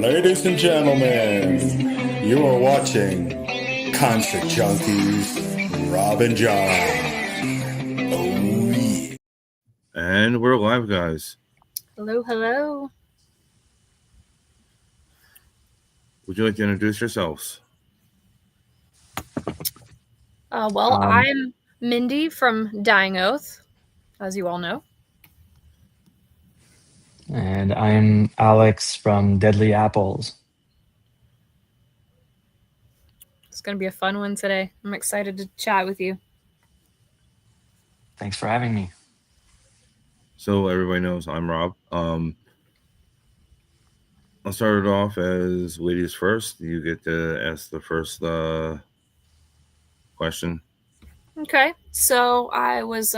Ladies and gentlemen, you are watching Concert Junkies, Rob and John. Oh, yeah. And we're live, guys. Hello, hello. Would you like to introduce yourselves? I'm Mindy from Dying Oath, as you all know. And I'm Alex from Deadly Apples. It's going to be a fun one today. I'm excited to chat with you. Thanks for having me. So everybody knows I'm Rob. I'll start it off as ladies first. You get to ask the first question. Okay, so I was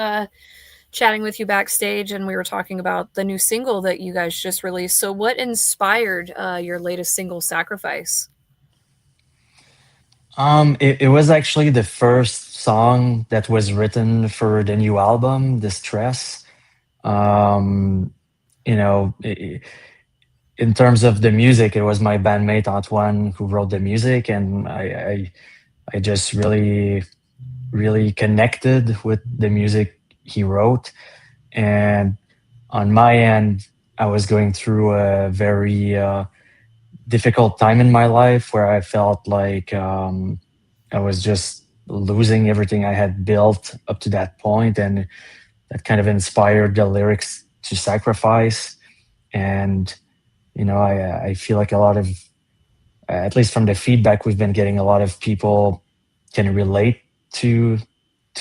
chatting with you backstage, and we were talking about the new single that you guys just released. So what inspired your latest single, Sacrifice? It was actually the first song that was written for the new album, Distress. In terms of the music, it was my bandmate Antoine who wrote the music, and I just really connected with the music he wrote. And on my end, I was going through a very difficult time in my life where I felt like I was just losing everything I had built up to that point, and that kind of inspired the lyrics to Sacrifice. And I feel like a lot of, at least from the feedback we've been getting, a lot of people can relate to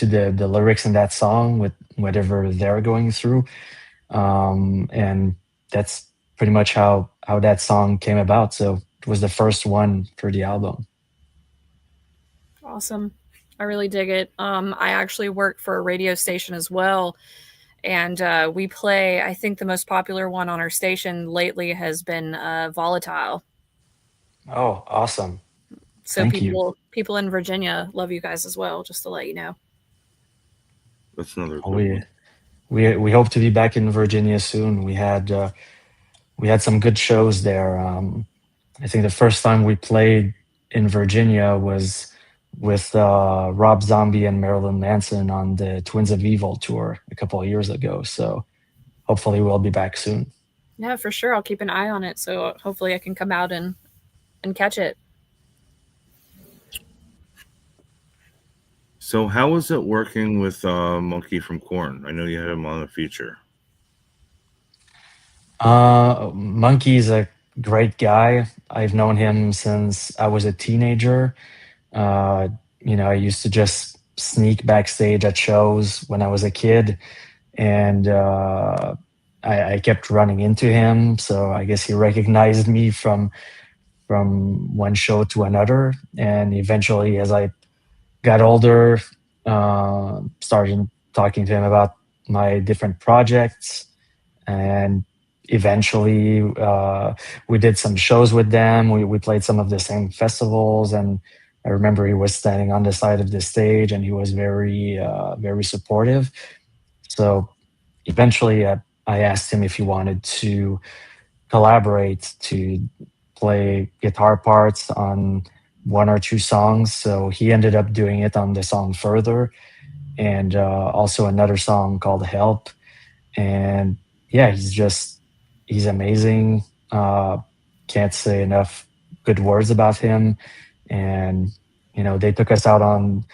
the lyrics in that song with whatever they're going through. And that's pretty much how that song came about. So it was the first one for the album. Awesome. I really dig it. I actually work for a radio station as well. And we play, I think the most popular one on our station lately has been Volatile. Oh, awesome. So Thank you. people in Virginia love you guys as well, just to let you know. That's another good one. We hope to be back in Virginia soon. We had some good shows there. I think the first time we played in Virginia was with Rob Zombie and Marilyn Manson on the Twins of Evil tour a couple of years ago. So hopefully we'll be back soon. Yeah, for sure. I'll keep an eye on it. So hopefully I can come out and catch it. So how was it working with Monkey from Korn? I know you had him on the feature. Monkey's a great guy. I've known him since I was a teenager. I used to just sneak backstage at shows when I was a kid, and I kept running into him. So I guess he recognized me from one show to another. And eventually, as I got older, started talking to him about my different projects, and eventually we did some shows with them. We played some of the same festivals, and I remember he was standing on the side of the stage, and he was very supportive. So eventually I asked him if he wanted to collaborate to play guitar parts on one or two songs. So he ended up doing it on the song Further, and also another song called Help. And yeah, he's amazing. Can't say enough good words about him. And they took us out on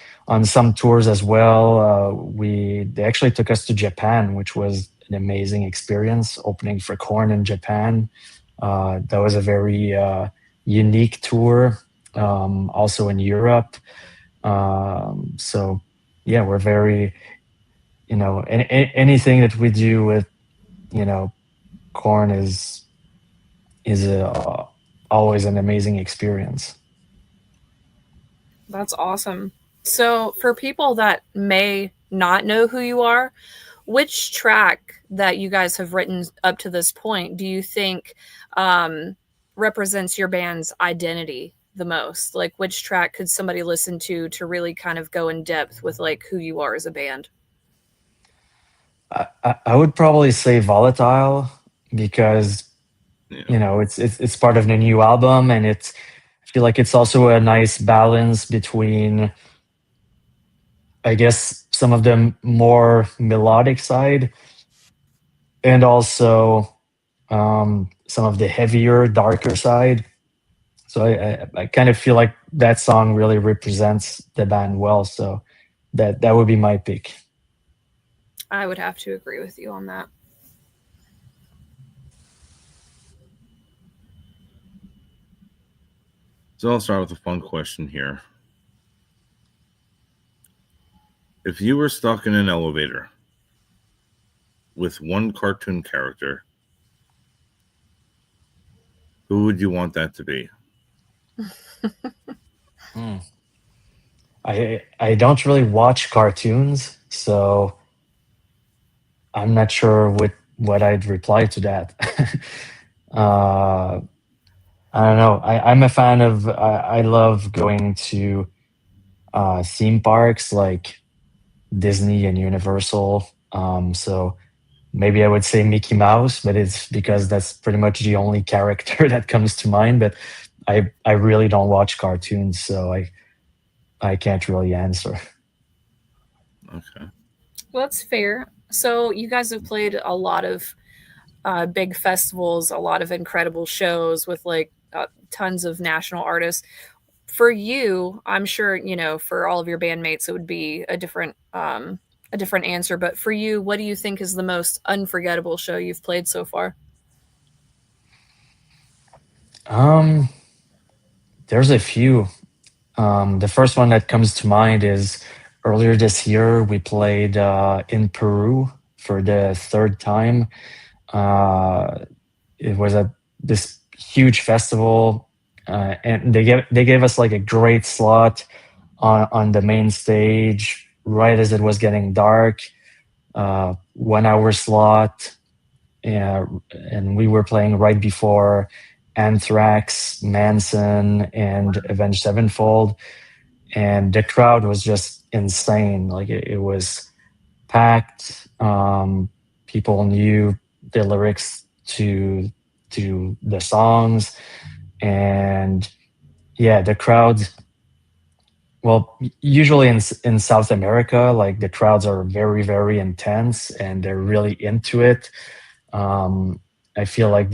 some tours as well. They actually took us to Japan, which was an amazing experience, opening for Korn in Japan. That was a very unique tour. Also in Europe. So yeah, we're very, anything that we do with, Korn is always an amazing experience. That's awesome. So for people that may not know who you are, which track that you guys have written up to this point do you think represents your band's identity the most? Like, which track could somebody listen to really kind of go in depth with like who you are as a band? I would probably say Volatile, because you know, it's part of the new album, and I feel like it's also a nice balance between, I guess, some of the more melodic side, and also some of the heavier, darker side. So I kind of feel like that song really represents the band well. So that would be my pick. I would have to agree with you on that. So I'll start with a fun question here. If you were stuck in an elevator with one cartoon character, who would you want that to be? I don't really watch cartoons, so I'm not sure what I'd reply to that. uh, I don't know. I'm a fan of. I love going to theme parks like Disney and Universal. So maybe I would say Mickey Mouse, but it's because that's pretty much the only character that comes to mind. But I really don't watch cartoons, so I can't really answer. Okay. Well, that's fair. So you guys have played a lot of big festivals, a lot of incredible shows with like tons of national artists. For you, I'm sure for all of your bandmates, it would be a different answer. But for you, what do you think is the most unforgettable show you've played so far? Um, there's a few. The first one that comes to mind is earlier this year we played in Peru for the third time. Uh, it was a this huge festival, and they gave us like a great slot on the main stage right as it was getting dark. 1 hour slot, and we were playing right before Anthrax, Manson, and Avenged Sevenfold, and the crowd was just insane. Like it was packed. People knew the lyrics to the songs, and yeah, the crowd. Well, usually in South America, like the crowds are very very intense and they're really into it. Um, I feel like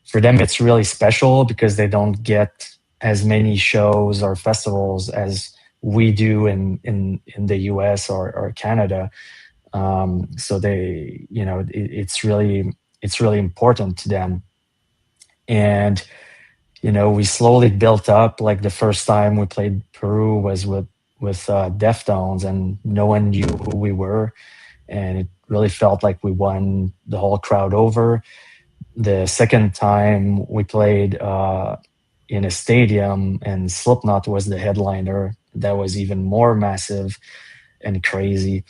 for them, it's really special because they don't get as many shows or festivals as we do in the US or Canada. So it's really important to them. And, we slowly built up. Like the first time we played Peru was with Deftones, and no one knew who we were. And it really felt like we won the whole crowd over. The second time we played in a stadium and Slipknot was the headliner, that was even more massive and crazy.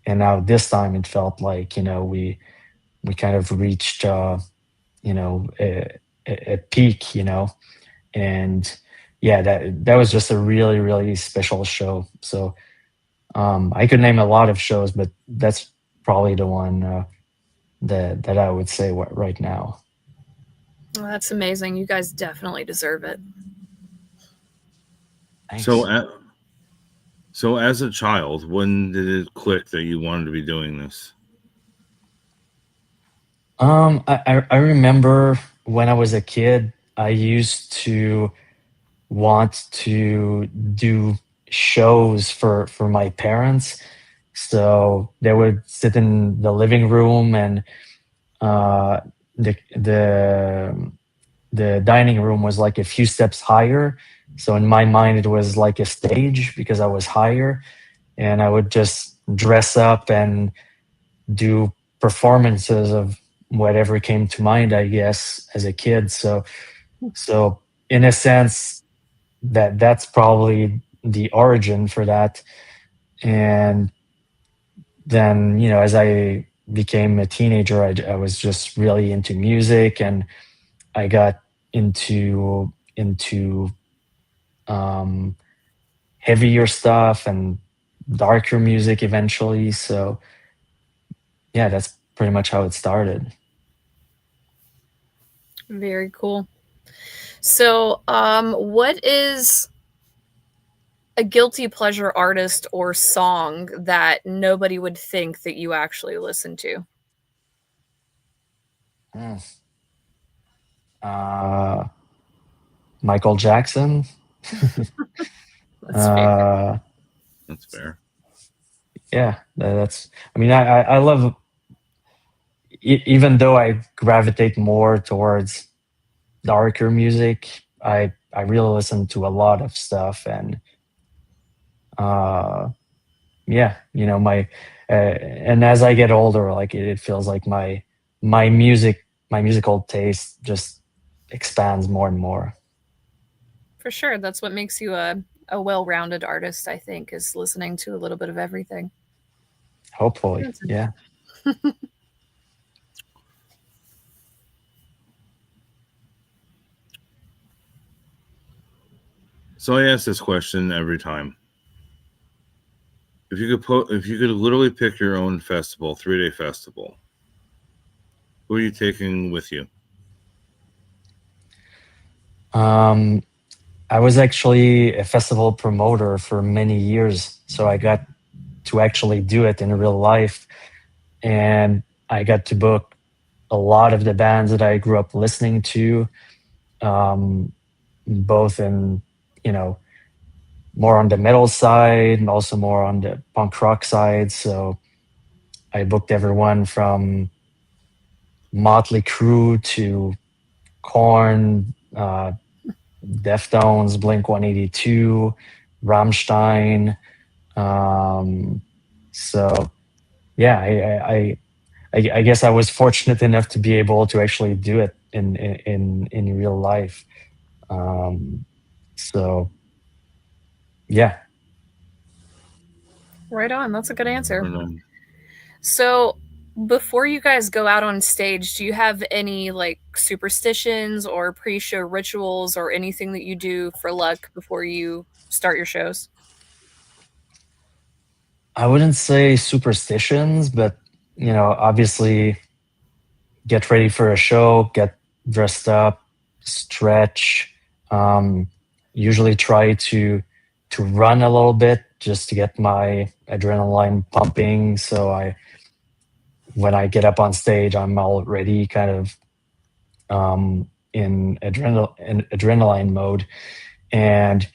And now this time it felt like we kind of reached a peak, and yeah, that was just a really really special show. So I could name a lot of shows, but that's probably the one that I would say right now. Well, that's amazing. You guys definitely deserve it. Thanks. So as a child, when did it click that you wanted to be doing this? I remember when I was a kid, I used to want to do shows for my parents. So they would sit in the living room, and uh, the the dining room was like a few steps higher. So in my mind, it was like a stage because I was higher, and I would just dress up and do performances of whatever came to mind, I guess, as a kid. So in a sense, that's probably the origin for that. And then, as I became a teenager, I was just really into music, and I got into um, heavier stuff and darker music eventually. So yeah, that's pretty much how it started. Very cool. So, what is a guilty pleasure artist or song that nobody would think that you actually listen to? Mm. Michael Jackson. That's fair. That's fair. Yeah, that's. I mean, I love. Even though I gravitate more towards darker music, I really listen to a lot of stuff, and yeah, and as I get older, like it feels like my musical taste just expands more and more. For sure. That's what makes you a well-rounded artist, I think, is listening to a little bit of everything. Hopefully, That's yeah. So I ask this question every time. If you could literally pick your own festival, 3-day festival, who are you taking with you? I was actually a festival promoter for many years, so I got to actually do it in real life, and I got to book a lot of the bands that I grew up listening to, um, both in you know more on the metal side and also more on the punk rock side. So I booked everyone from Motley Crue to Korn, Deftones, Blink 182, Rammstein. So yeah, I guess I was fortunate enough to be able to actually do it in real life. So yeah. right on. That's a good answer. And, So, before you guys go out on stage, do you have any like superstitions or pre-show rituals or anything that you do for luck before you start your shows? I wouldn't say superstitions, but obviously get ready for a show, get dressed up, stretch. Usually try to run a little bit just to get my adrenaline pumping. So when I get up on stage, I'm already kind of in adrenaline mode, and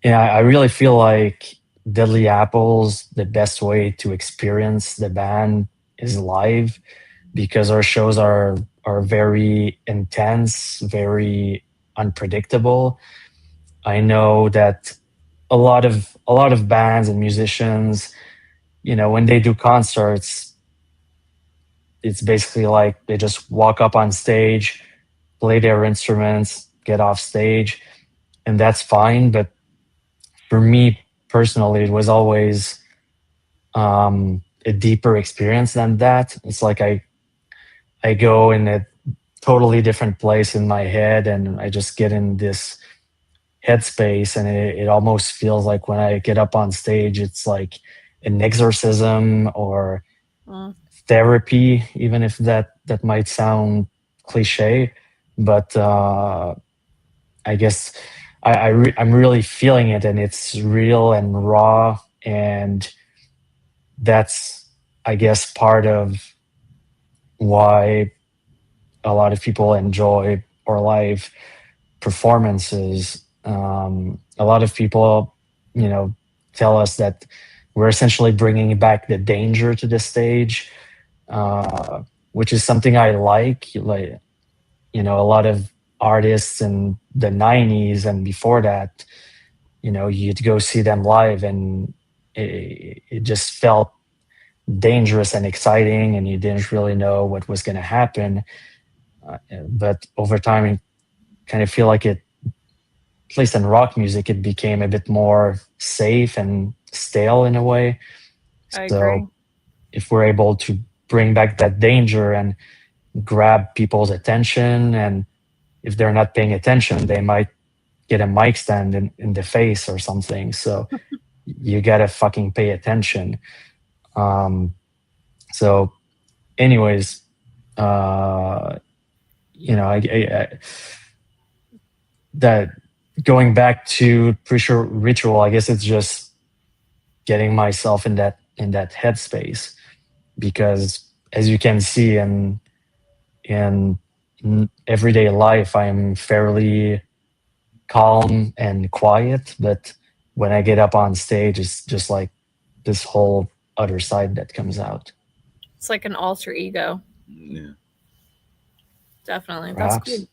yeah, I really feel like Deadly Apples, the best way to experience the band is live, because our shows are very intense, very unpredictable. I know that a lot of bands and musicians, when they do concerts, it's basically like they just walk up on stage, play their instruments, get off stage, and that's fine. But for me personally, it was always a deeper experience than that. It's like I go in a totally different place in my head, and I just get in this headspace, and it almost feels like when I get up on stage, it's like an exorcism or Mm. therapy, even if that might sound cliche. But I guess I'm really feeling it, and it's real and raw, and that's, I guess, part of why a lot of people enjoy our live performances. A lot of people, tell us that we're essentially bringing back the danger to the stage, which is something I like. Like, a lot of artists in the 90s and before that, you'd go see them live, and it just felt dangerous and exciting, and you didn't really know what was going to happen. But over time, I kind of feel like it, at least in rock music, it became a bit more safe and stale in a way. I agree. So if we're able to bring back that danger and grab people's attention, and if they're not paying attention, they might get a mic stand in the face or something. So you gotta fucking pay attention. So anyways, that going back to pre-show ritual, I guess it's just getting myself in that headspace, because as you can see in everyday life, I'm fairly calm and quiet, but when I get up on stage, it's just like this whole other side that comes out. It's like an alter ego. Yeah. Definitely. Perhaps. That's cool.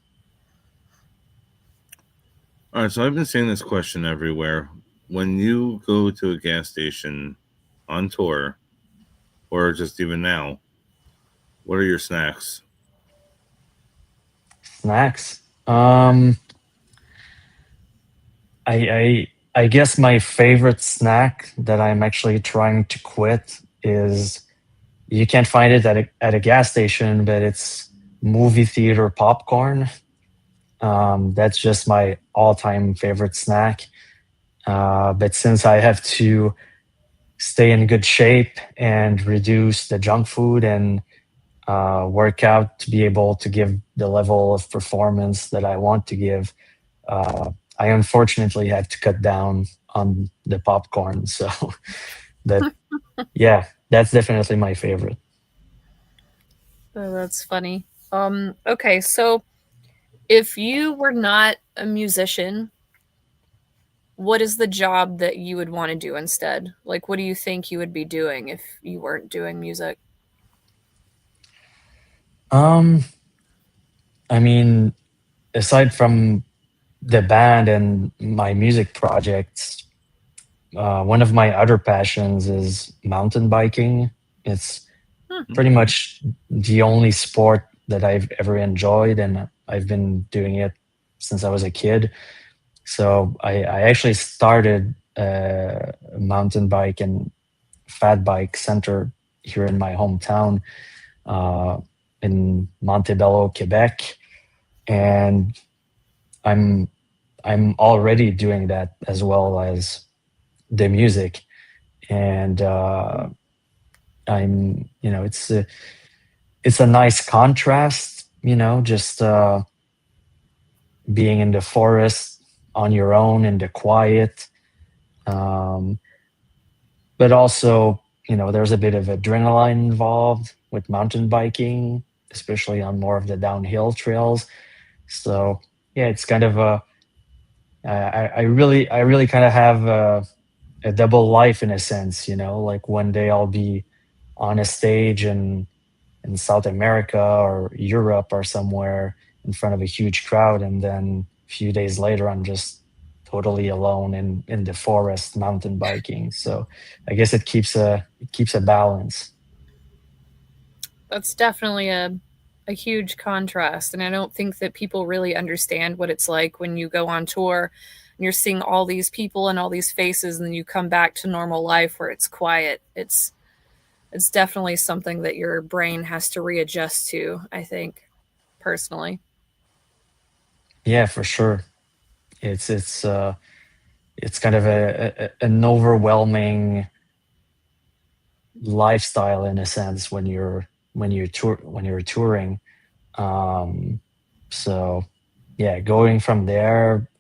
All right, so I've been seeing this question everywhere. When you go to a gas station on tour, or just even now, what are your snacks? Snacks. I guess my favorite snack that I'm actually trying to quit is, you can't find it at a gas station, but it's movie theater popcorn. That's just my all-time favorite snack. But since I have to stay in good shape and reduce the junk food and work out to be able to give the level of performance that I want to give, I unfortunately had to cut down on the popcorn. So, but yeah, that's definitely my favorite. Oh, that's funny. Okay, so if you were not a musician, what is the job that you would want to do instead? Like, what do you think you would be doing if you weren't doing music? Um, I mean, aside from the band and my music projects, one of my other passions is mountain biking. It's pretty much the only sport that I've ever enjoyed, and I've been doing it since I was a kid. So I actually started a mountain bike and fat bike center here in my hometown, uh, in Montebello, Quebec, and I'm I'm already doing that as well as the music, and I'm it's a nice contrast, just being in the forest on your own in the quiet, um, but also there's a bit of adrenaline involved with mountain biking, especially on more of the downhill trails. So yeah, it's kind of I really kind of have a double life in a sense, like one day I'll be on a stage in South America or Europe or somewhere in front of a huge crowd, and then a few days later I'm just totally alone in the forest mountain biking. So I guess it keeps a balance. That's definitely a huge contrast, and I don't think that people really understand what it's like when you go on tour and you're seeing all these people and all these faces, and then you come back to normal life where it's quiet. It's definitely something that your brain has to readjust to, I think, personally. Yeah, for sure. It's kind of an overwhelming lifestyle in a sense when you're touring. Um, so yeah, going from there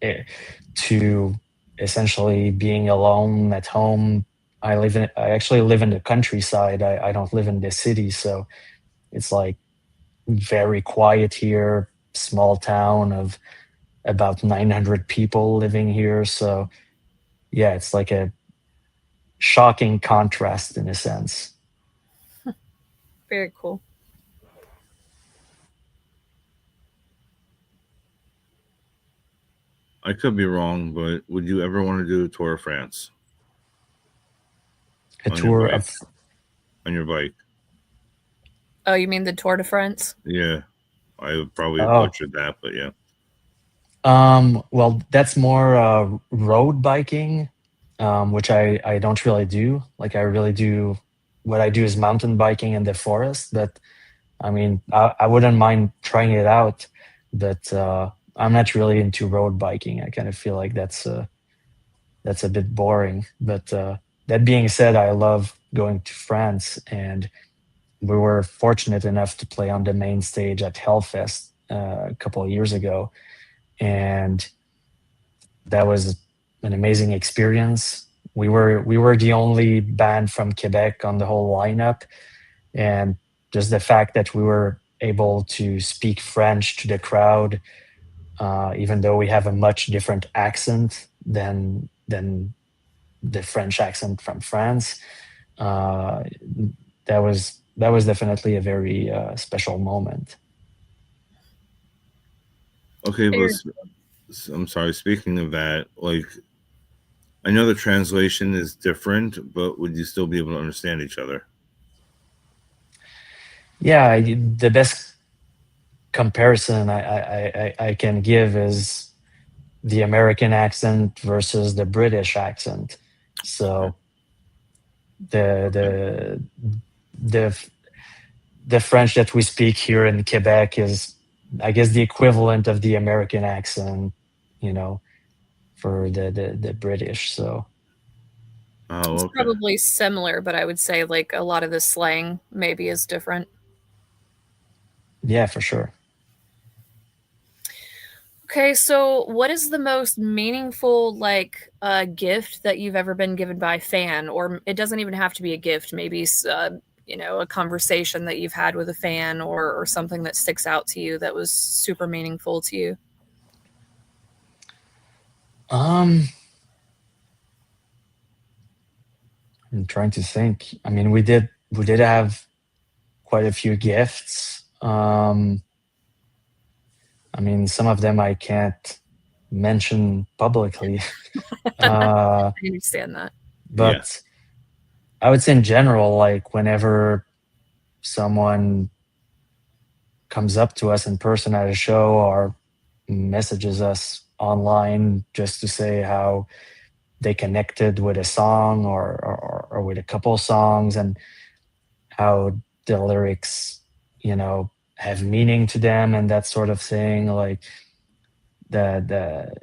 to essentially being alone at home. I actually live in the countryside. I don't live in the city, so it's like very quiet here. Small town of about 900 people living here. So yeah, it's like a shocking contrast in a sense. Very cool. I could be wrong, but would you ever want to do a tour of France A On your tour bike. of on your bike? Oh, you mean the Tour de France? Yeah, I would probably Oh. butchered that, but yeah. Well, that's more road biking, which I don't really do. Like I really do, what I do is mountain biking in the forest. But I mean, I wouldn't mind trying it out, but I'm not really into road biking. I kind of feel like that's a bit boring. But that being said, I love going to France, and we were fortunate enough to play on the main stage at Hellfest a couple of years ago, and that was an amazing experience. We were the only band from Quebec on the whole lineup, and just the fact that we were able to speak French to the crowd, even though we have a much different accent than the French accent from France, uh, that was definitely a very special moment. Okay, but Fair. I'm sorry. Speaking of that, like, I know the translation is different, but would you still be able to understand each other? Yeah, the best comparison I can give is the American accent versus the British accent. Okay. So the the the French that we speak here in Quebec is, I guess, the equivalent of the American accent, you know, for the British. So Oh, It's okay. probably similar, but I would say like a lot of the slang maybe is different. yeah, for sure. Okay, so what is the most meaningful like gift that you've ever been given by a fan, or it doesn't even have to be a gift, maybe a conversation that you've had with a fan, or something that sticks out to you that was super meaningful to you. Um, I'm trying to think. I mean, we did have quite a few gifts. I mean, some of them I can't mention publicly, uh, I understand that. Yeah. but I would say in general, like whenever someone comes up to us in person at a show or messages us online just to say how they connected with a song or with a couple songs, and how the lyrics, have meaning to them and that sort of thing. Like the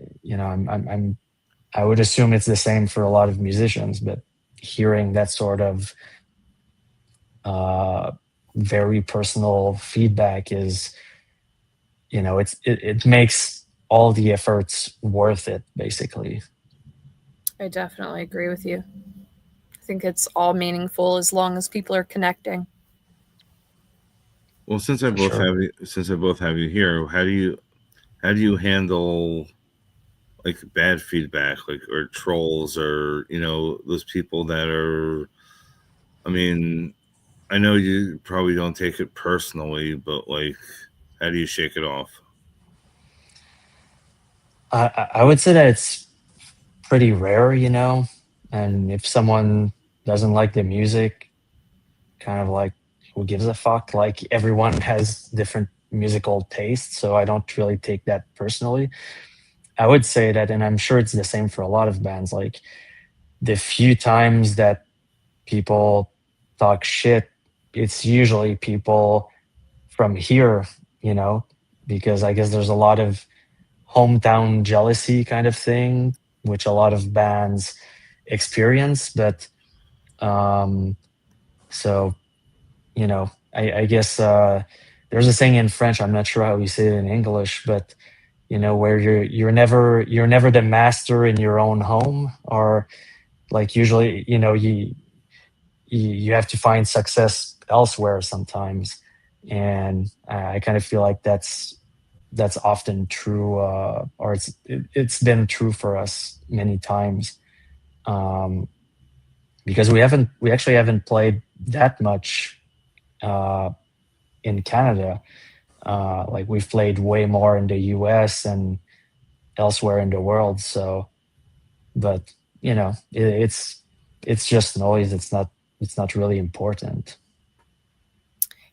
I would assume it's the same for a lot of musicians, but hearing that sort of uh, very personal feedback is, it makes all the efforts worth it, basically. I definitely agree with you. I think it's all meaningful as long as people are connecting. Well, For sure. since I both have you here, how do you handle like bad feedback, like, or trolls, or those people that are? I mean, I know you probably don't take it personally, but like, how do you shake it off? I would say that it's pretty rare, and if someone doesn't like the music, kind of like, who gives a fuck? Like, everyone has different musical tastes, so I don't really take that personally. I would say that, and I'm sure it's the same for a lot of bands, like the few times that people talk shit, it's usually people from here, you know, because I guess there's a lot of hometown jealousy kind of thing, which a lot of bands experience. But um, so, I guess there's a saying in French. I'm not sure how we say it in English, but where you're never the master in your own home, or like usually, you have to find success elsewhere sometimes. And I kind of feel like that's often true, or it's been true for us many times, um, because we actually haven't played that much uh, in Canada. Like, we've played way more in the US and elsewhere in the world. So, but it's just noise. It's not really important.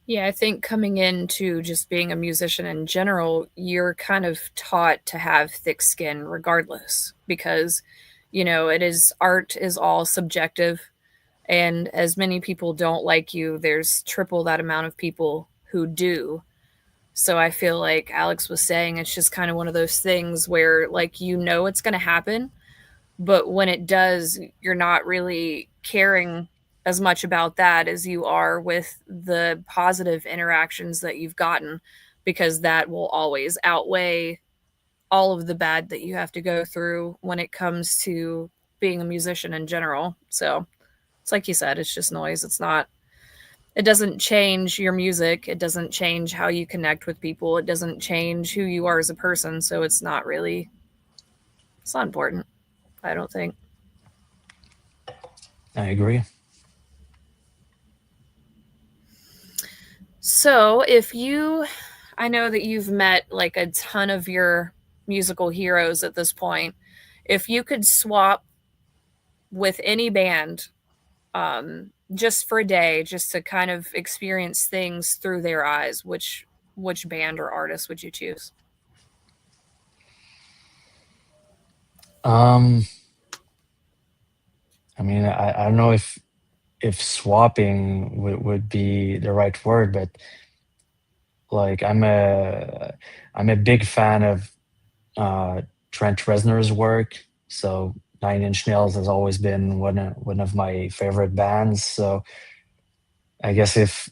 Yeah, I think coming into just being a musician in general, you're kind of taught to have thick skin regardless because, it is art is all subjective. And as many people don't like you, there's triple that amount of people who do. So I feel like Alex was saying it's just kind of one of those things where, like, it's going to happen, but when it does, you're not really caring as much about that as you are with the positive interactions that you've gotten because that will always outweigh all of the bad that you have to go through when it comes to being a musician in general. So it's like you said, it's just noise. It doesn't change your music. It doesn't change how you connect with people. It doesn't change who you are as a person. So it's not important, I don't think. I agree. So I know that you've met like a ton of your musical heroes at this point. If you could swap with any band, just for a day, just to kind of experience things through their eyes, which band or artist would you choose? Um, I mean, I don't know if swapping would be the right word, but like I'm a big fan of Trent Reznor's work. So Nine Inch Nails has always been one of my favorite bands. So I guess if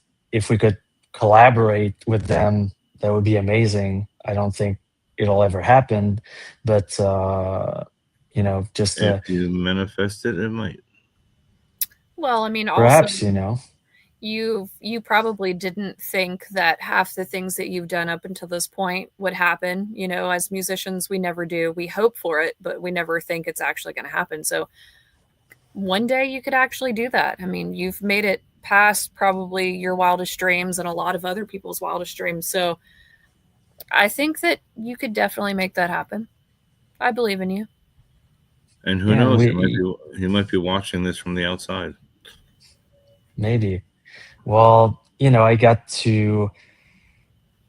we could collaborate with them, that would be amazing. I don't think it'll ever happen, but just If you manifest it, it might. Well, I mean, also perhaps, you know. you probably didn't think that half the things that you've done up until this point would happen. You know, as musicians, we never do. We hope for it, but we never think it's actually going to happen. So one day you could actually do that. I mean, you've made it past probably your wildest dreams and a lot of other people's wildest dreams. So I think that you could definitely make that happen. I believe in you. And who Yeah, and knows? He might be watching this from the outside. maybe. Well, I got to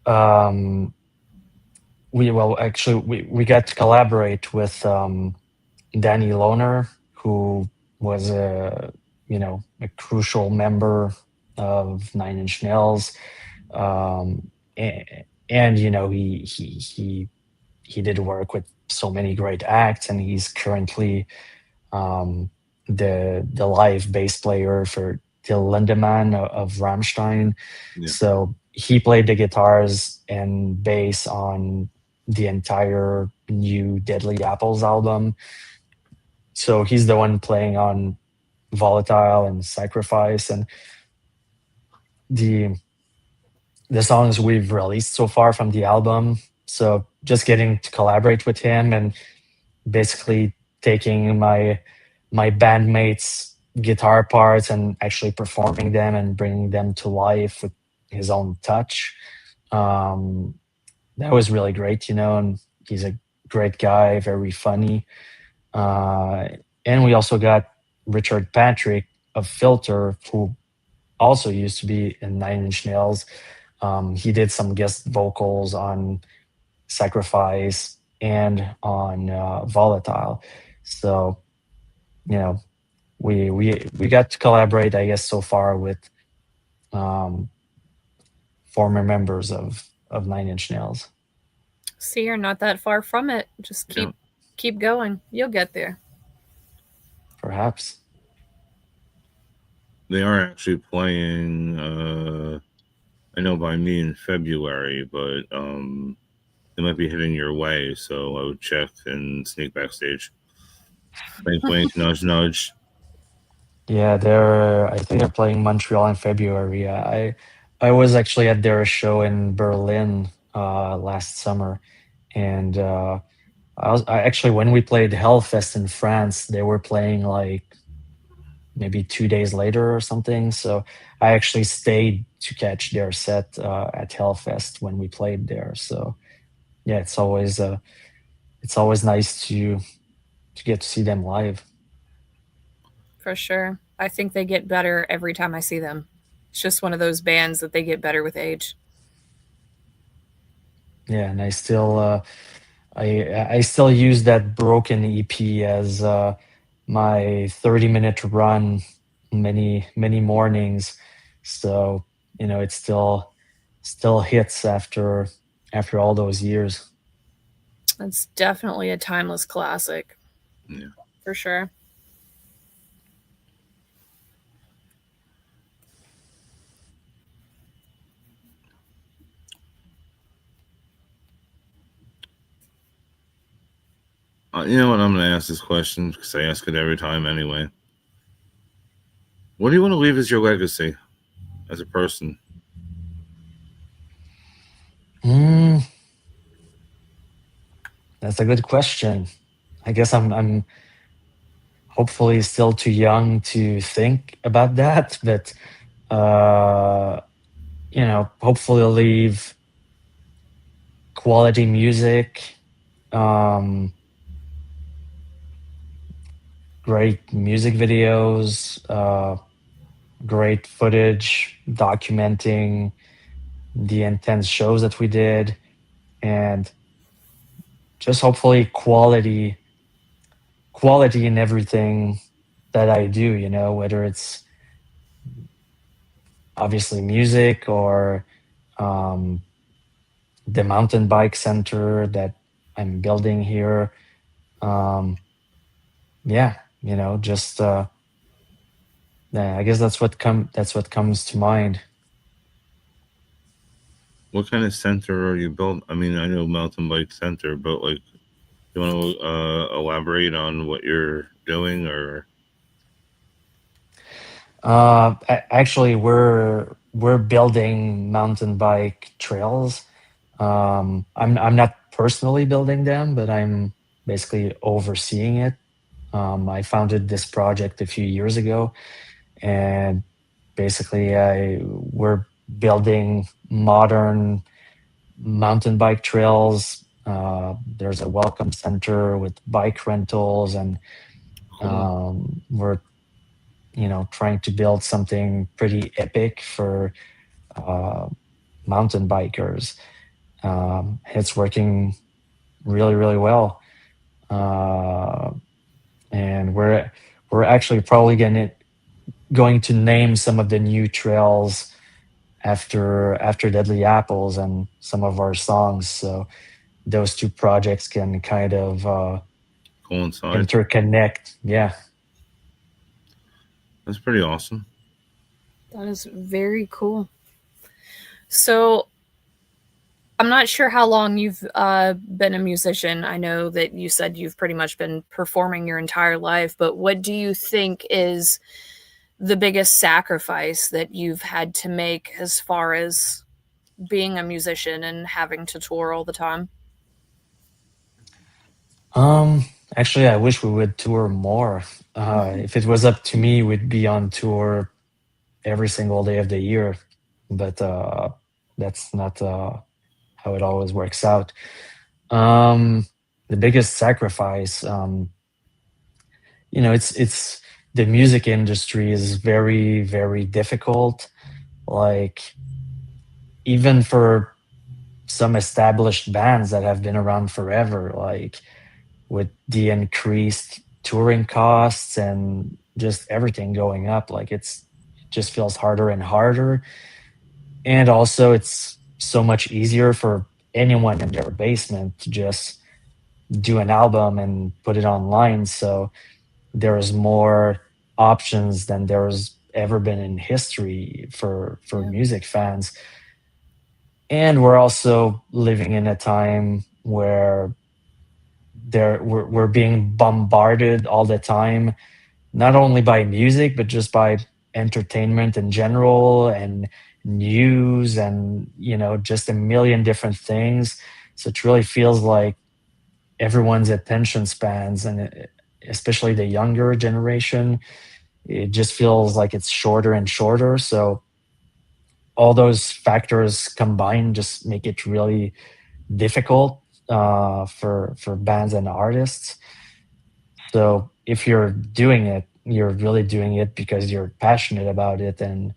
um we got to collaborate with Danny Lohner, who was a crucial member of Nine Inch Nails, and he did work with so many great acts, and he's currently um, the live bass player for Till Lindemann of Rammstein. Yeah. So he played the guitars and bass on the entire new Deadly Apples album. So he's the one playing on Volatile and Sacrifice, and the the songs we've released so far from the album. So just getting to collaborate with him and basically taking my bandmates' guitar parts and actually performing them and bringing them to life with his own touch. Um, that was really great, and he's a great guy, very funny. Uh, and we also got Richard Patrick of Filter, who also used to be in Nine Inch Nails. He did some guest vocals on Sacrifice and on Volatile. So, we got to collaborate, I guess, so far with um, former members of Nine Inch Nails. See, you're not that far from it. Just keep going. You'll get there. Perhaps. They are actually playing. I know by me in February, but they might be heading your way. So I would check and sneak backstage. Wink, wink, nudge, nudge. Yeah, I think they're playing Montreal in February. I was actually at their show in Berlin last summer, and I actually, when we played Hellfest in France, they were playing like maybe 2 days later or something. So I actually stayed to catch their set at Hellfest when we played there. So yeah, it's always nice to get to see them live. For sure. I think they get better every time I see them. It's just one of those bands that they get better with age. Yeah, and I still I still use that Broken EP as my 30-minute run many mornings. So it still hits after all those years. It's definitely a timeless classic. Yeah. For sure. You know what? I'm going to ask this question because I ask it every time anyway. What do you want to leave as your legacy as a person? Mm, that's a good question. I guess I'm hopefully still too young to think about that, but hopefully leave quality music, um, great music videos, great footage documenting the intense shows that we did, and just hopefully quality in everything that I do, whether it's obviously music or um, the mountain bike center that I'm building here. Um, yeah, just yeah, I guess that's what comes to mind. What kind of center are you building? I mean, I know mountain bike center, but like, you want to elaborate on what you're doing, or Actually, we're building mountain bike trails. I'm not personally building them, but I'm basically overseeing it. I founded this project a few years ago, and basically, we're building modern mountain bike trails. There's a welcome center with bike rentals, and cool. we're trying to build something pretty epic for uh, mountain bikers. It's working really, really well, uh, and we're actually probably going to name some of the new trails after Deadly Apples and some of our songs. So those two projects can kind of Coincide. interconnect. Yeah. That's pretty awesome. That is very cool. So I'm not sure how long you've been a musician. I know that you said you've pretty much been performing your entire life, but what do you think is the biggest sacrifice that you've had to make as far as being a musician and having to tour all the time? Actually, I wish we would tour more. If it was up to me, we'd be on tour every single day of the year, but that's not how it always works out. Um, the biggest sacrifice, it's the music industry is very, very difficult. Like even for some established bands that have been around forever, like with the increased touring costs and just everything going up, like it just feels harder and harder. And also it's so much easier for anyone in their basement to just do an album and put it online. So there's more options than there's ever been in history for Yeah. music fans. And we're also living in a time where we're being bombarded all the time, not only by music but just by entertainment in general and news and just a million different things. So it really feels like everyone's attention spans, and especially the younger generation, it just feels like it's shorter and shorter. So all those factors combined just make it really difficult for bands and artists. So if you're doing it, you're really doing it because you're passionate about it and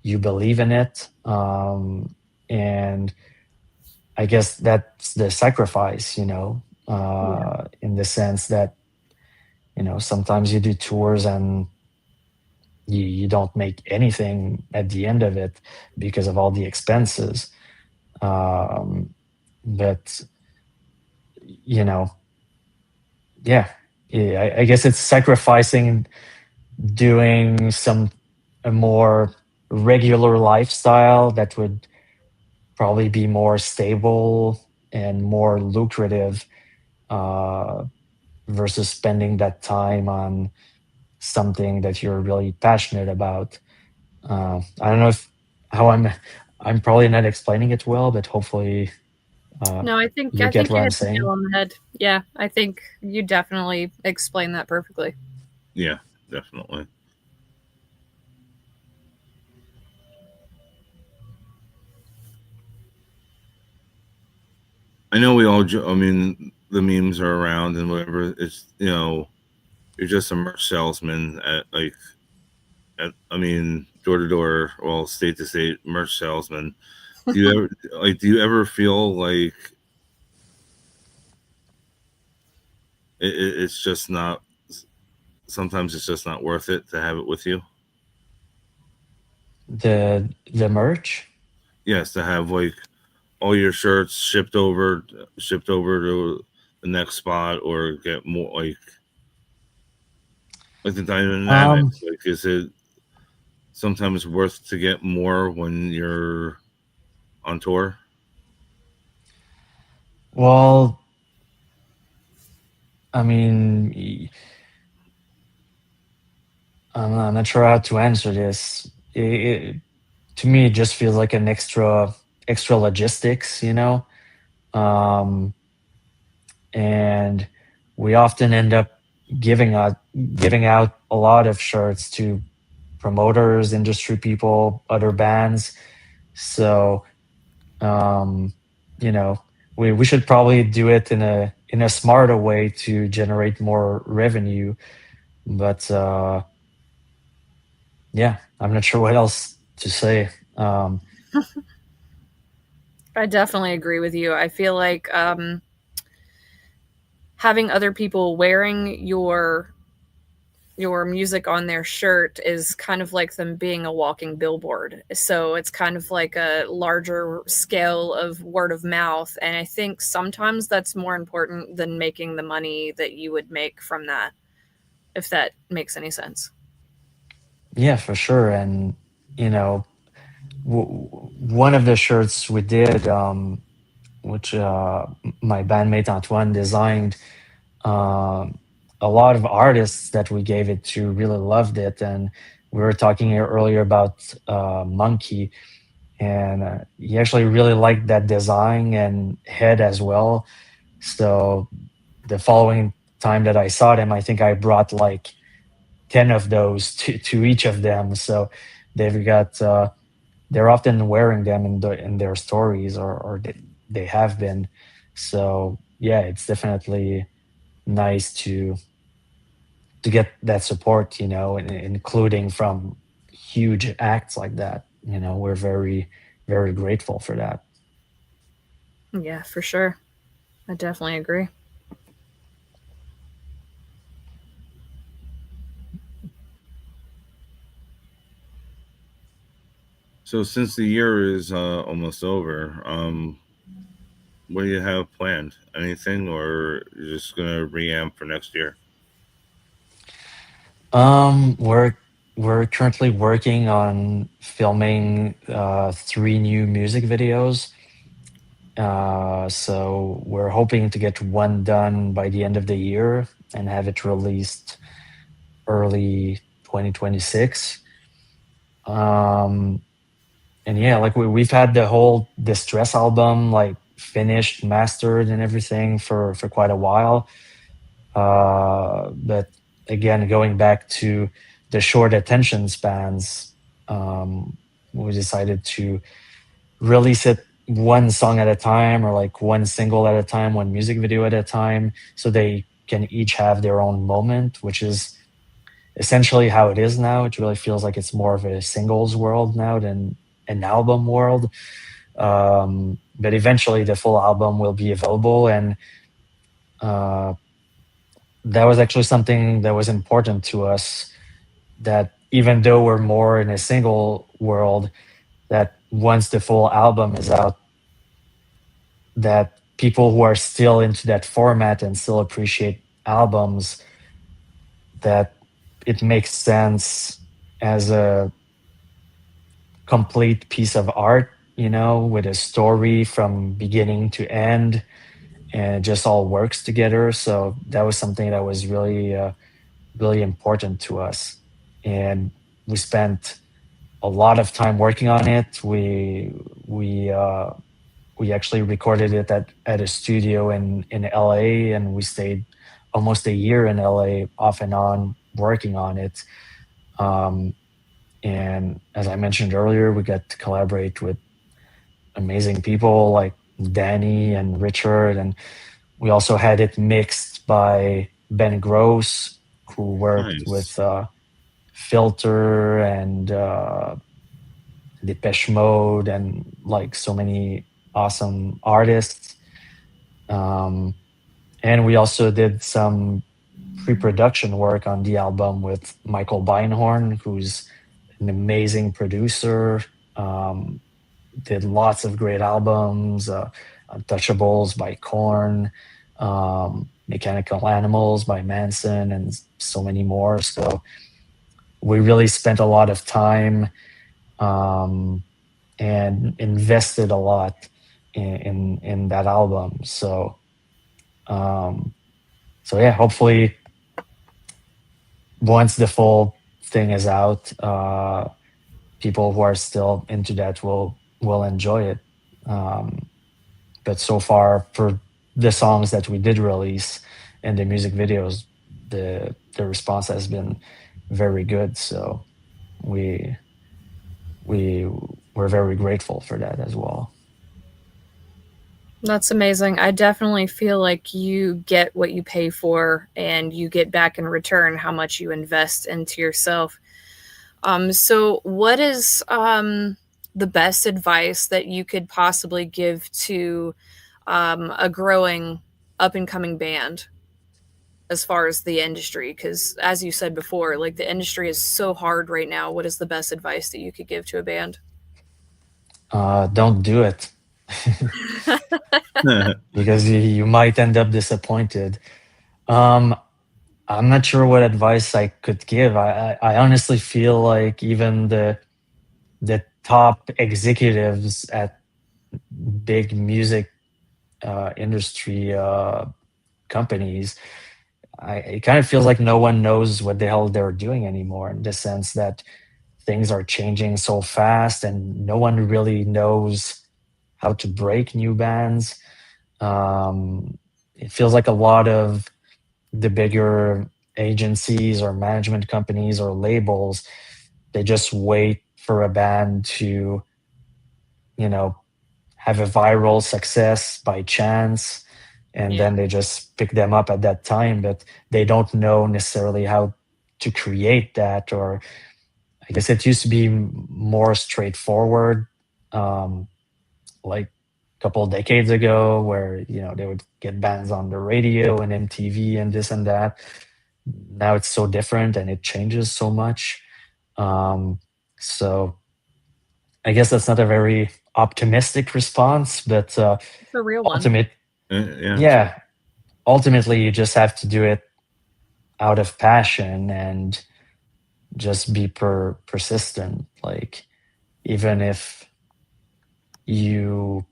you believe in it. And I guess that's the sacrifice, Yeah. in the sense that sometimes you do tours and you don't make anything at the end of it because of all the expenses. Um, but you know, yeah, I guess it's sacrificing doing a more regular lifestyle that would probably be more stable and more lucrative uh, versus spending that time on something that you're really passionate about. I don't know if how I'm probably not explaining it well, but hopefully No, I think you get what you I'm hit the nail saying. on the head. Yeah, I think you definitely explained that perfectly. Yeah, definitely. I know we all. I mean, the memes are around and whatever. It's you're just a merch salesman at like I mean, door to door, well, state to state merch salesman. Do you ever like? Do you ever feel like it's just not? Sometimes it's just not worth it to have it with you. The merch. Yes, to have like all your shirts shipped over to the next spot, or get more like the Um, dynamics. Like, is it sometimes worth to get more when you're on tour? well, I mean, I'm not sure how to answer this. To me, it just feels like an extra logistics, you know. Um, and we often end up giving out a lot of shirts to promoters, industry people, other bands. So um, you know, we should probably do it in a smarter way to generate more revenue. But yeah, I'm not sure what else to say. I definitely agree with you. I feel like having other people wearing your music on their shirt is kind of like them being a walking billboard. So it's kind of like a larger scale of word of mouth. And I think sometimes that's more important than making the money that you would make from that, if that makes any sense. Yeah, for sure. And you know, one of the shirts we did, which my bandmate Antoine designed, um, a lot of artists that we gave it to really loved it. And we were talking here earlier about Monkey, and he actually really liked that design and head as well. So the following time that I saw them, I think I brought like 10 of those to each of them. So they've got they're often wearing them in their stories, or they have been. So yeah, it's definitely nice to get that support, you know, including from huge acts like that. You know, we're very grateful for that. Yeah, for sure. I definitely agree. So since the year is almost over, what do you have planned? Anything, or you're just gonna reamp for next year? Um, we're we're currently working on filming three new music videos. So we're hoping to get one done by the end of the year and have it released early 2026. Um, and yeah, like we've had the whole Distress album like finished, mastered, and everything for quite a while. But again, going back to the short attention spans, we decided to release it one song at a time, or like one single at a time, one music video at a time, so they can each have their own moment, which is essentially how it is now. It really feels like it's more of a singles world now than an album world. But eventually, the full album will be available, and uh, that was actually something that was important to us. That even though we're more in a single world, that once the full album is out, that people who are still into that format and still appreciate albums, that it makes sense as a complete piece of art, you know, with a story from beginning to end, and it just all works together. So that was something that was really important to us, and we spent a lot of time working on it. We actually recorded it at a studio in LA, and we stayed almost a year in LA off and on working on it. Um, and as I mentioned earlier, we got to collaborate with amazing people like Danny and Richard, and we also had it mixed by Ben Gross, who worked Nice. with Filter and Depeche Mode and like so many awesome artists. Um, and we also did some pre-production work on the album with Michael Beinhorn, who's an amazing producer. Um, did lots of great albums, Untouchables by Korn, Mechanical Animals by Manson, and so many more. So we really spent a lot of time um, and invested a lot in that album. Um, so yeah, hopefully once the full thing is out, people who are still into that will enjoy it. Um, but so far, for the songs that we did release and the music videos, the response has been very good. So we we we're very grateful for that as well. That's amazing. I definitely feel like you get what you pay for and you get back in return how much you invest into yourself. So what is the best advice that you could possibly give to a growing up and coming band as far as the industry? Because as you said before, like the industry is so hard right now. What is the best advice that you could give to a band? Don't do it because you might end up disappointed. Um, I'm not sure what advice I could give. I honestly feel like even the top executives at big music industry companies, it kind of feels like no one knows what the hell they're doing anymore, in the sense that things are changing so fast and no one really knows how to break new bands. It feels like a lot of the bigger agencies or management companies or labels, they just wait for a band to, you know, have a viral success by chance, and Yeah. then they just pick them up at that time, but they don't know necessarily how to create that. Or I guess it used to be more straightforward, um, like a couple of decades ago, where they would get bands on the radio and MTV and this and that. Now it's so different and it changes so much. Um, so I guess that's not a very optimistic response, but It's a real one. ultimate, Yeah. yeah, ultimately you just have to do it out of passion and just be persistent. Like even if you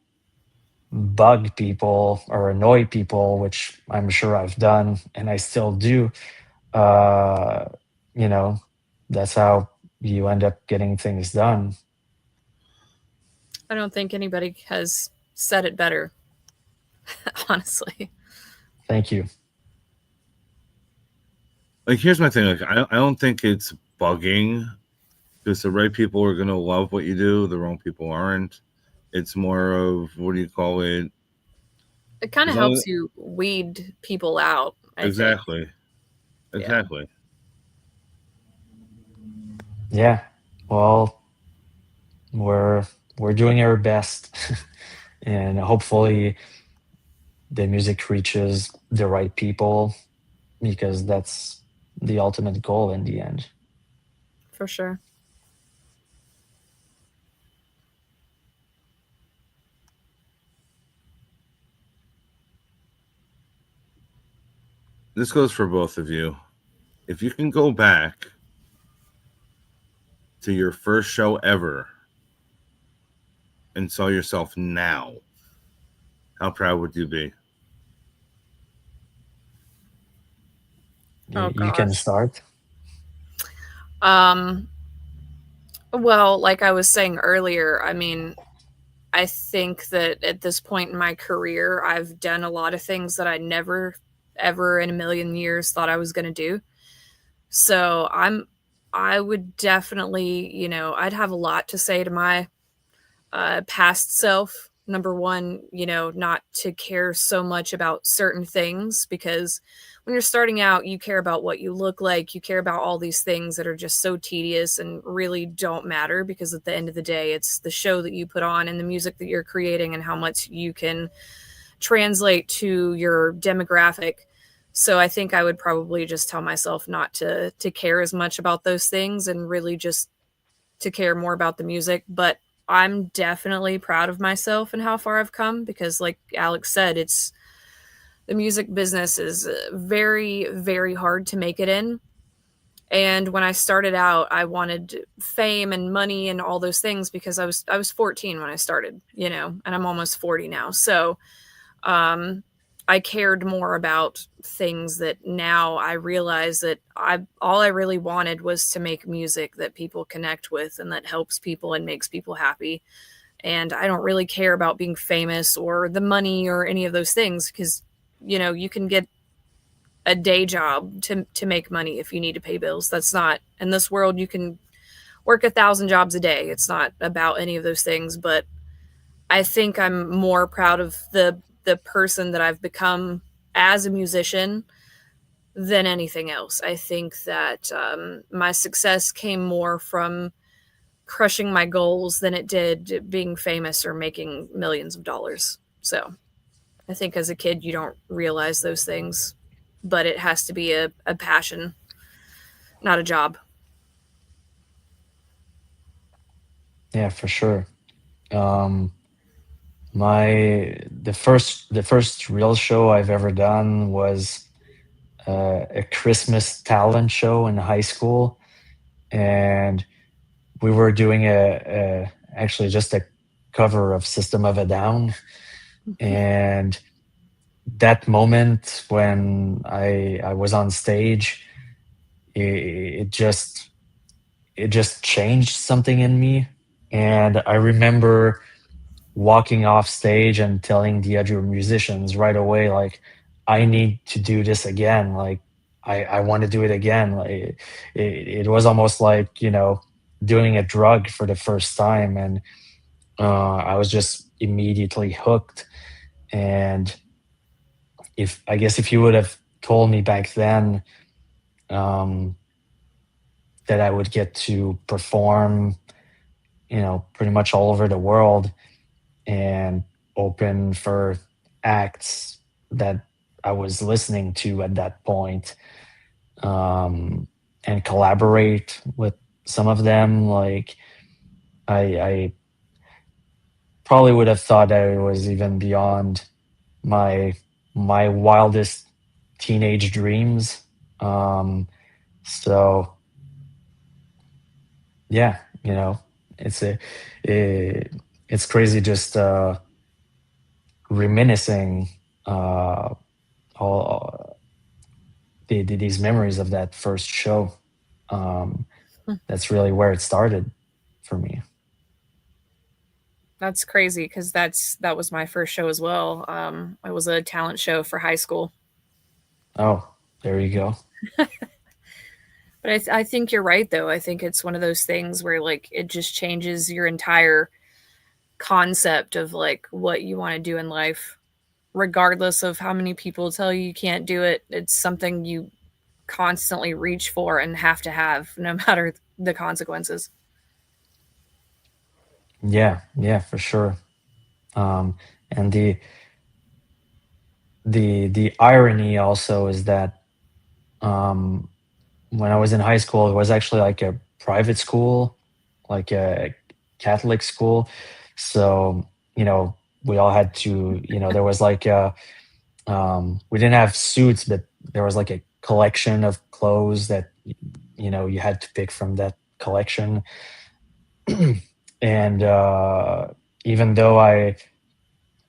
bug people or annoy people, which I'm sure I've done and I still do, uh, you know, that's how you end up getting things done. I don't think anybody has said it better, honestly. Thank you. Like, here's my thing. Like, I don't think it's bugging, because the right people are going to love what you do. The wrong people aren't. It's more of, what do you call it? It kind of As long as, helps you weed people out, I think. exactly. Yeah. Exactly. Yeah. Well, we're doing our best, and hopefully the music reaches the right people, because that's the ultimate goal in the end. For sure. This goes for both of you. If you can go back to your first show ever and saw yourself now, how proud would you be? Oh You can gosh. start. Um, well, like I was saying earlier, I mean, I think that at this point in my career, I've done a lot of things that I never, ever in a million years thought I was going to do. So I would definitely, I'd have a lot to say to my past self. Number one, not to care so much about certain things, because when you're starting out, you care about what you look like. You care about all these things that are just so tedious and really don't matter, because at the end of the day, it's the show that you put on and the music that you're creating and how much you can translate to your demographic. So I think I would probably just tell myself not to care as much about those things and really just to care more about the music. But I'm definitely proud of myself and how far I've come, because like Alex said, it's the music business is very, very hard to make it in. And when I started out, I wanted fame and money and all those things, because I was 14 when I started, and I'm almost 40 now. So um, I cared more about things that now I realize that all I really wanted was to make music that people connect with and that helps people and makes people happy. And I don't really care about being famous or the money or any of those things, because you can get a day job to make money if you need to pay bills. That's not in this world. You can work 1,000 jobs a day. It's not about any of those things. But I think I'm more proud of the person that I've become as a musician than anything else. I think that my success came more from crushing my goals than it did being famous or making millions of dollars. So I think as a kid, you don't realize those things, but it has to be a passion, not a job. Yeah, for sure. Um, the first real show I've ever done was a Christmas talent show in high school, and we were doing actually just a cover of System of a Down. And that moment when I was on stage, it just changed something in me. And I remember walking off stage and telling the other musicians right away, like, I need to do this again. Like, I want to do it again. Like, it was almost like, doing a drug for the first time. And I was just immediately hooked. And if you would have told me back then, um, that I would get to perform, pretty much all over the world and open for acts that I was listening to at that point, and collaborate with some of them, like, I probably would have thought that it was even beyond my my wildest teenage dreams. Um, so yeah, it's a it, it's crazy just reminiscing all these memories of that first show. Um, that's really where it started for me. That's crazy, because that was my first show as well. It was a talent show for high school. Oh, there you go. But I think you're right, though. I think it's one of those things where like it just changes your entire concept of like what you want to do in life, regardless of how many people tell you you can't do it. It's something you constantly reach for and have to have, no matter the consequences. Yeah, for sure. And the irony also is that, um, when I was in high school, it was actually like a private school, like a Catholic school. So, we all had to, there was like we didn't have suits, but there was like a collection of clothes that, you had to pick from that collection. And even though I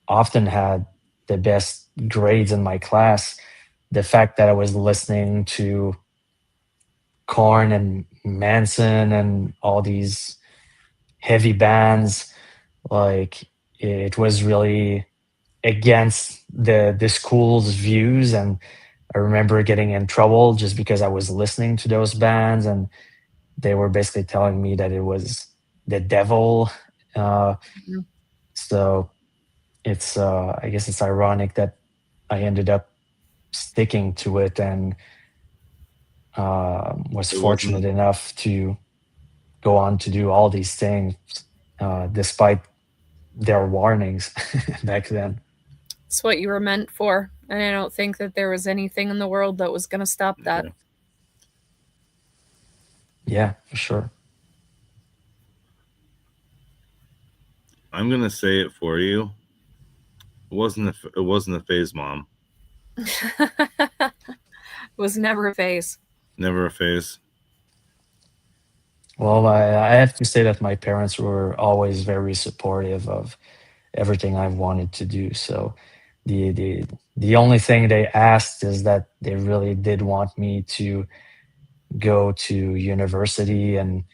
often had the best grades in my class, the fact that I was listening to Korn and Manson and all these heavy bands, like it was really against the school's views, and I remember getting in trouble just because I was listening to those bands, and they were basically telling me that it was the devil. Uh, Mhm. so it's I guess it's ironic that I ended up sticking to it and was It fortunate wasn't. enough to go on to do all these things despite their warnings back then. It's what you were meant for. And I don't think that there was anything in the world that was going to stop that. Okay. Yeah, for sure. I'm gonna say it for you. It wasn't a phase, Mom. It was never a phase. Never a phase. Well, I have to say that my parents were always very supportive of everything I wanted to do. So the only thing they asked is that they really did want me to go to university and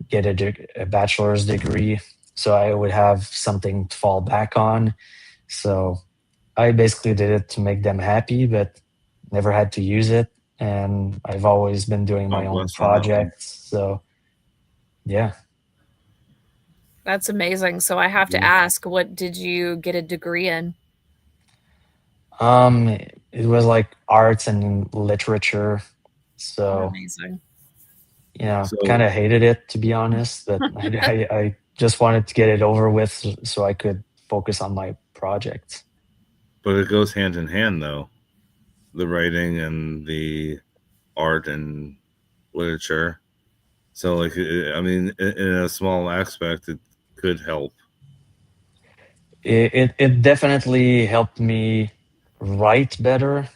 get a bachelor's degree, so I would have something to fall back on. So I basically did it to make them happy, but never had to use it. And I've always been doing my God own bless on that one. projects. So yeah. That's amazing. So I have to Yeah. ask, what did you get a degree in? It was like arts and literature. So Amazing. So kind of hated it, to be honest, but I just wanted to get it over with so I could focus on my projects. but it goes hand in hand though. The writing and the art and literature. So like I mean in a small aspect it could help. It definitely helped me write better,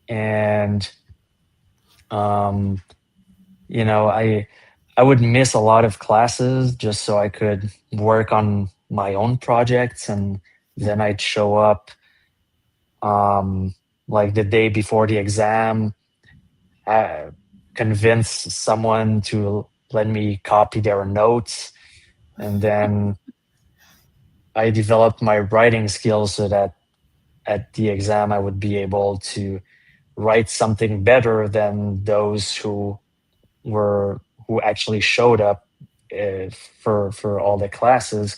and um, I would miss a lot of classes just so I could work on my own projects, and then I'd show up like the day before the exam, uh, convince someone to let me copy their notes, and then I developed my writing skills so that at the exam I would be able to write something better than those who actually showed up for all the classes.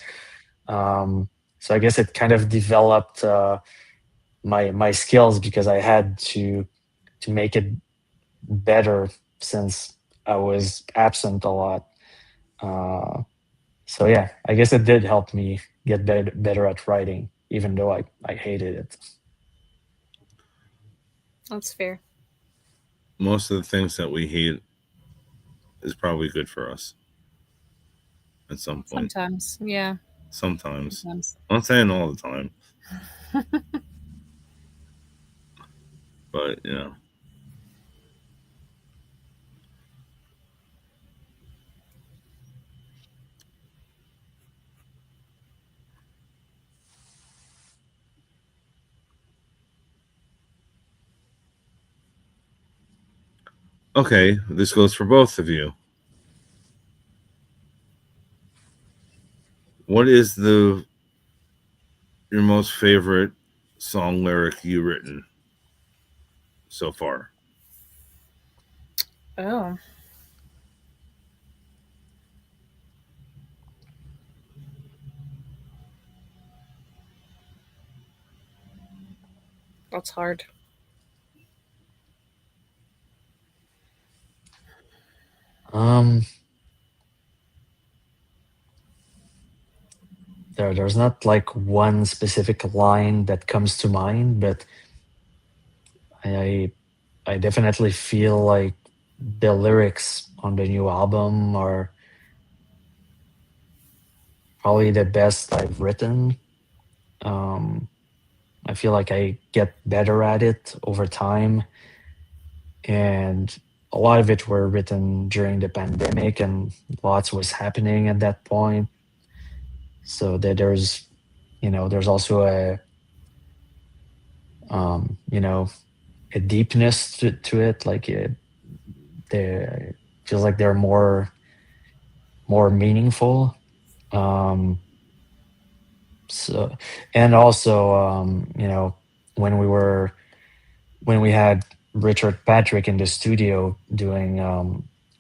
So I guess it kind of developed my skills because I had to make it better since I was absent a lot. So yeah, I guess it did help me get better at writing, even though I hated it. That's fair. Most of the things that we hate is probably good for us at some point. Sometimes. Yeah. Sometimes. Sometimes. I'm not saying all the time. But okay, this goes for both of you. What is your most favorite song lyric you written so far? Oh. That's hard. Um, there's not like one specific line that comes to mind, but I I definitely feel like the lyrics on the new album are probably the best I've written. Um, I feel like I get better at it over time, and a lot of it were written during the pandemic, and lots was happening at that point. So that there's also a um, you know a deepness to it. Like they feels like they're more meaningful. Um, so and also when we had Richard Patrick in the studio doing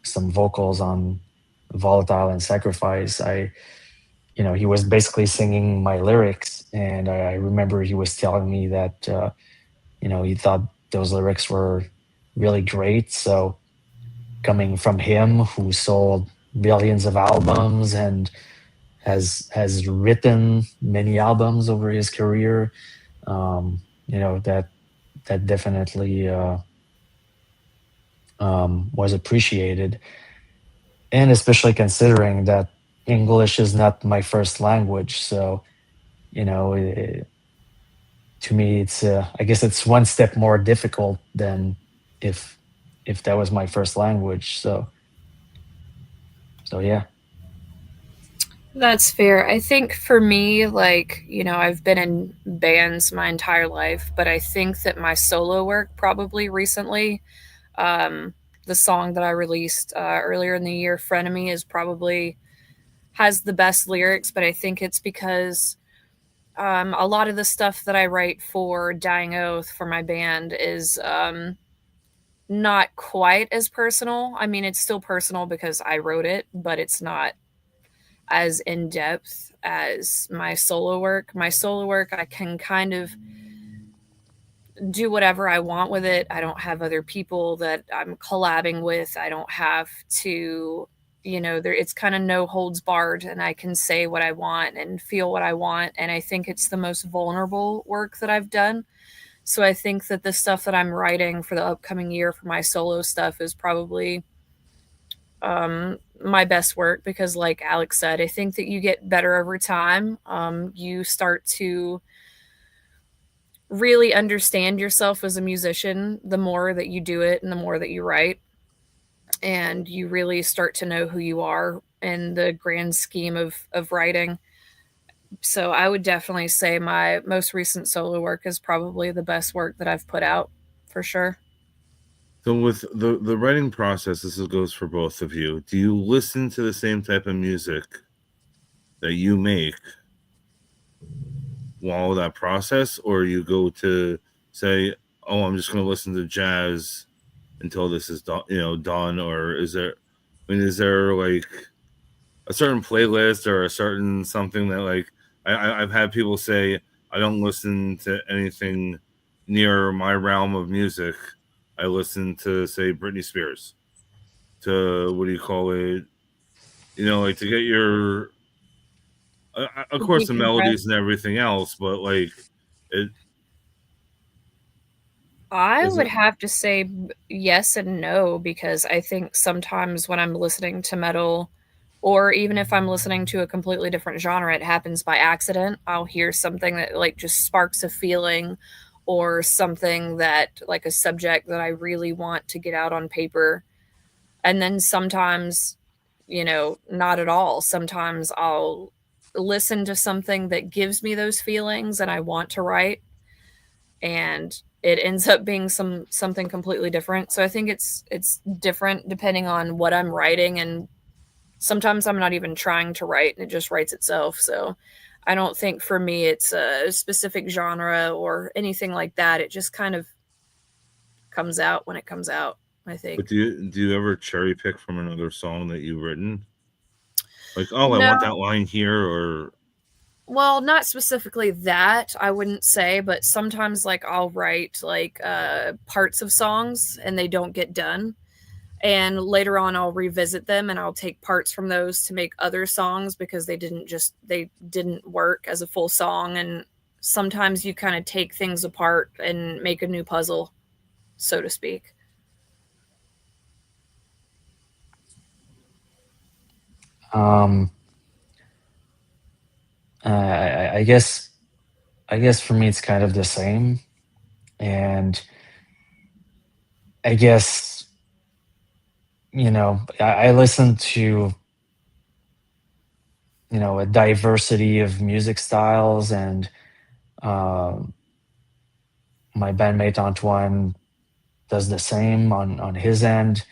some vocals on Volatile and Sacrifice, he was basically singing my lyrics, and I remember he was telling me that he thought those lyrics were really great. So coming from him, who sold billions of albums and has written many albums over his career, that definitely was appreciated, and especially considering that English is not my first language. So to me, it's I guess it's one step more difficult than if that was my first language. So yeah. That's fair. I think for me, like, I've been in bands my entire life, but I think that my solo work probably recently, um, the song that I released earlier in the year, Frenemy, is probably has the best lyrics, but I think it's because a lot of the stuff that I write for Dying Oath for my band is not quite as personal. I mean, it's still personal because I wrote it, but it's not as in depth as my solo work. My solo work, I can kind of do whatever I want with it. I don't have other people that I'm collabing with. I don't have to, it's kind of no holds barred, and I can say what I want and feel what I want. And I think it's the most vulnerable work that I've done. So I think that the stuff that I'm writing for the upcoming year for my solo stuff is probably my best work, because like Alex said, I think that you get better over time. You start to really understand yourself as a musician the more that you do it and the more that you write, and you really start to know who you are in the grand scheme of writing. So I would definitely say my most recent solo work is probably the best work that I've put out, for sure. So with the writing process, this goes for both of you. Do you listen to the same type of music that you make while that process, or you go to say, "Oh, I'm just going to listen to jazz until this is done," or is there like a certain playlist or a certain something that, like, I've had people say, I don't listen to anything near my realm of music. I listen to, say, Britney Spears, to what do you call it? Like, to get your, of course, the Decompress. melodies and everything else, but like, it I is would it. have to say yes and no, because I think sometimes when I'm listening to metal, or even if I'm listening to a completely different genre, it happens by accident. I'll hear something that like just sparks a feeling, or something that, like, a subject that I really want to get out on paper. And then sometimes, not at all. Sometimes I'll listen to something that gives me those feelings and I want to write, and it ends up being something completely different. So I think it's different depending on what I'm writing, and sometimes I'm not even trying to write and it just writes itself. So I don't think for me it's a specific genre or anything like that. It just kind of comes out when it comes out, I But think. do you ever cherry pick from another song that you've written? Like, oh, I want that No, line here, or well, not specifically that, I wouldn't say, but sometimes like I'll write like parts of songs and they don't get done. And later on I'll revisit them and I'll take parts from those to make other songs, because they didn't work as a full song. And sometimes you kind of take things apart and make a new puzzle, so to speak. Um, I guess for me it's kind of the same, and I guess I listen to a diversity of music styles, and um my bandmate Antoine does the same on his end.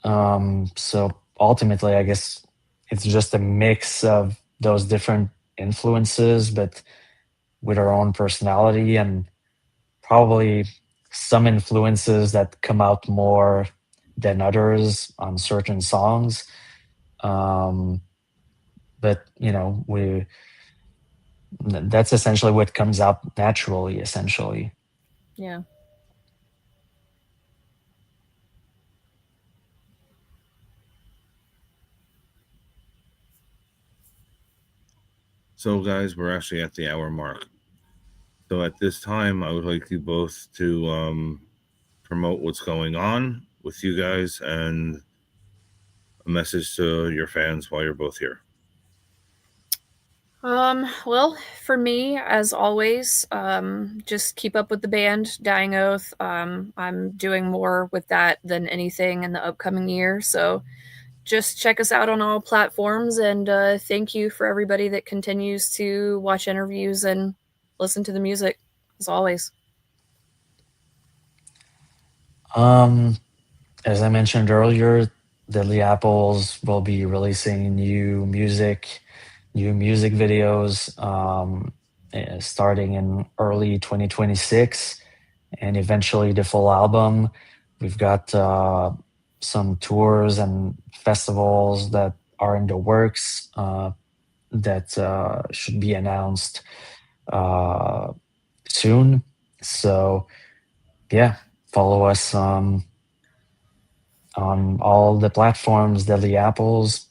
So ultimately, I guess it's just a mix of those different influences, but with our own personality, and probably some influences that come out more than others on certain songs. Um, but that's essentially what comes out naturally, essentially. Yeah. So, guys, we're actually at the hour mark. So, at this time, I would like you both to promote what's going on with you guys and a message to your fans while you're both here. Well, for me, as always, just keep up with the band, Dying Oath. I'm doing more with that than anything in the upcoming year. So just check us out on all platforms, and thank you for everybody that continues to watch interviews and listen to the music, as always. As I mentioned earlier, Deadly Apples will be releasing new music videos, starting in early 2026, and eventually the full album. We've got some tours and festivals that are in the works, that should be announced soon. So yeah, follow us on all the platforms. Deadly Apples,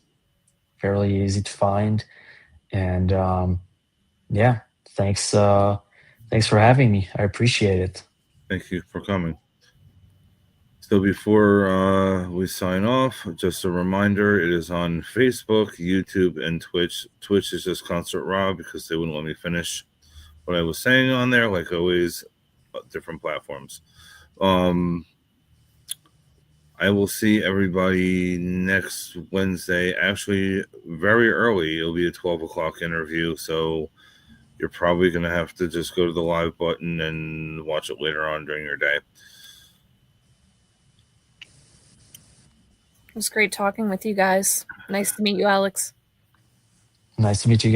fairly easy to find. And yeah, thanks for having me. I appreciate it. Thank you for coming. So before we sign off, just a reminder, it is on Facebook, YouTube, and Twitch. Twitch is just Concert Rob because they wouldn't let me finish what I was saying on there, like always, different platforms. I will see everybody next Wednesday. Actually, very early. It'll be a 12 o'clock interview, so you're probably going to have to just go to the live button and watch it later on during your day. It was great talking with you guys. Nice to meet you, Alex. Nice to meet you